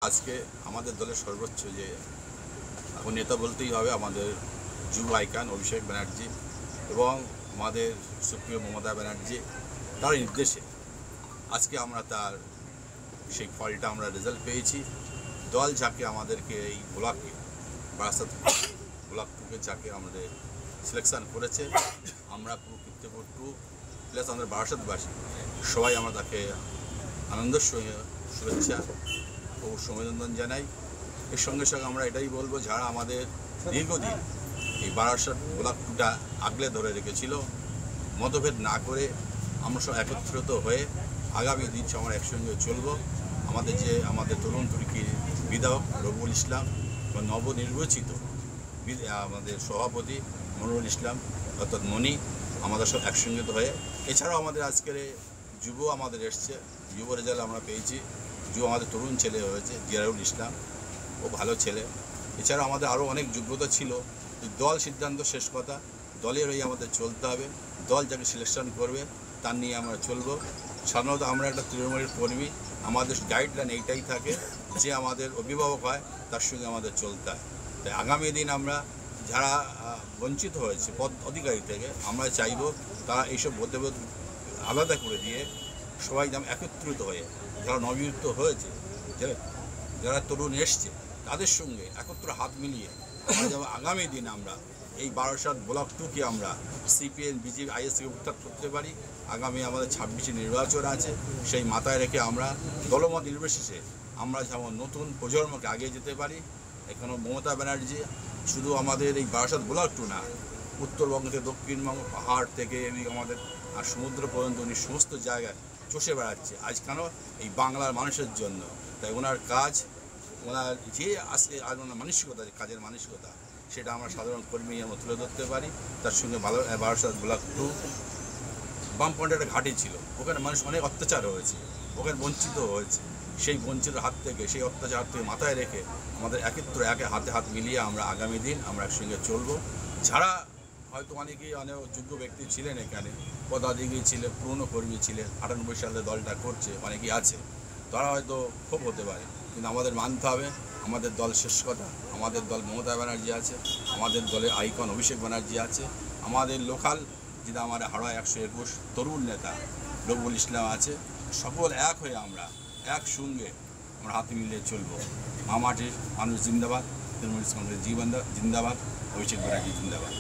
আজকে আমাদের দলের সর্বোচ্চ যে এখন নেতা বলতেই হবে আমাদের যুব আইকন অভিষেক ব্যানার্জি এবং আমাদের সুপ্রিয় মমতা ব্যানার্জি তার নির্দেশে আজকে আমরা তার সেই ফলটা আমরা রেজাল্ট পেয়েছি। দল যাকে আমাদেরকে এই ব্লকে বারাসাত ব্লক থেকে যাকে আমাদের সিলেকশান করেছে, আমরা পুরো কীর্তিপুর টু প্লাস আমাদের বারাসাতবাসী সবাই আমরা তাকে আনন্দের সঙ্গে শুভেচ্ছা ও অভিনন্দন জানাই। এর সঙ্গে সঙ্গে আমরা এটাই বলবো, যারা আমাদের দীর্ঘদিন এই বারাসাত ব্লক টুটা আগলে ধরে রেখেছিল, মতভেদ না করে আমরা সব একত্রিত হয়ে আগামী দিন আমরা একসঙ্গে চলব। আমাদের তরুণ তুর্কির বিধায়ক রবিউল ইসলাম এবং নবনির্বাচিত আমাদের সভাপতি মনিরুল ইসলাম অর্থাৎ মনি, আমাদের সব একসঙ্গে হয়ে, এছাড়াও আমাদের আজকের যুব আমাদের এসছে, যুব রেজাল্ট আমরা পেয়েছি। যুব আমাদের তরুণ ছেলে হয়েছে জিয়ারুল ইসলাম, ও ভালো ছেলে। এছাড়া আমাদের আরও অনেক যোগ্যতা ছিল। দল সিদ্ধান্ত শেষ কথা, দলের হয়ে আমাদের চলতে হবে। দল যাকে সিলেকশন করবে তার নিয়ে আমরা চলবো। সাধারণত আমরা একটা তৃণমূলের কর্মী, আমাদের গাইডলাইন এইটাই থাকে যে আমাদের অভিভাবক হয় তার সঙ্গে আমাদের চলতে হয়। তাই আগামী দিন আমরা যারা বঞ্চিত হয়েছে পদ অধিকারী থেকে, আমরা চাইব তারা এইসব বোধবোধ আলাদা করে দিয়ে সবাই যেমন একত্রিত হয়ে, যারা নবীভূত হয়েছে, যারা তরুণ এসছে তাদের সঙ্গে একত্র হাত মিলিয়ে আমরা যেমন আগামী দিন আমরা এই বারাসাত ব্লক টুকে আমরা সিপিএম বিজেপি আইএস থেকে উত্থান করতে পারি। আগামী আমাদের 26 নির্বাচন আছে, সেই মাথায় রেখে আমরা দলমত নির্বিশেষে আমরা যেমন নতুন প্রজন্মকে আগিয়ে যেতে পারি। এখানে মমতা ব্যানার্জি শুধু আমাদের এই বারাসাত ব্লক টু না, উত্তরবঙ্গ থেকে দক্ষিণবঙ্গ, পাহাড় থেকে আমাদের আর সমুদ্র পর্যন্ত উনি সমস্ত জায়গায় চষে বেড়াচ্ছে আজ কেন এই বাংলার মানুষের জন্য। তাই ওনার কাজ, ওনার যে আসে আর ওনার মানসিকতা, কাজের মানসিকতা, সেটা আমরা সাধারণ কর্মী আমরা তুলে ধরতে পারি। তার সঙ্গে বারাসাত ব্লক টু বামপন্থী একটা ঘাঁটি ছিল, ওখানে মানুষ অনেক অত্যাচার হয়েছে, ওখানে বঞ্চিত হয়েছে। সেই বঞ্চিত হাত থেকে, সেই অত্যাচার থেকে মাথায় রেখে আমাদের একে হাতে হাত মিলিয়ে আমরা আগামী দিন আমরা একসঙ্গে চলবো। যারা হয়তো অনেকেই অনেক যোগ্য ব্যক্তি ছিলেন এখানে, পদাধিকারী ছিলেন, পুরনো কর্মী ছিলেন, 98 সালে দলটা করছে, অনেকেই আছে, তারা হয়তো খুব হতে পারে, কিন্তু আমাদের মানতে হবে আমাদের দল শেষ কথা। আমাদের দল মমতা ব্যানার্জি আছে, আমাদের দলের আইকন অভিষেক ব্যানার্জি আছে, আমাদের লোকাল যেটা আমার হাওড়া 121 তরুণ নেতা রবিউল ইসলাম আছে। সকল এক হয়ে আমরা একসঙ্গে আমরা হাতে মিলিয়ে চলবো। মামাটির মানুষ জিন্দাবাদ, তৃণমূল কংগ্রেস জিন্দাবাদ, অভিষেক ব্যানার্জি জিন্দাবাদ।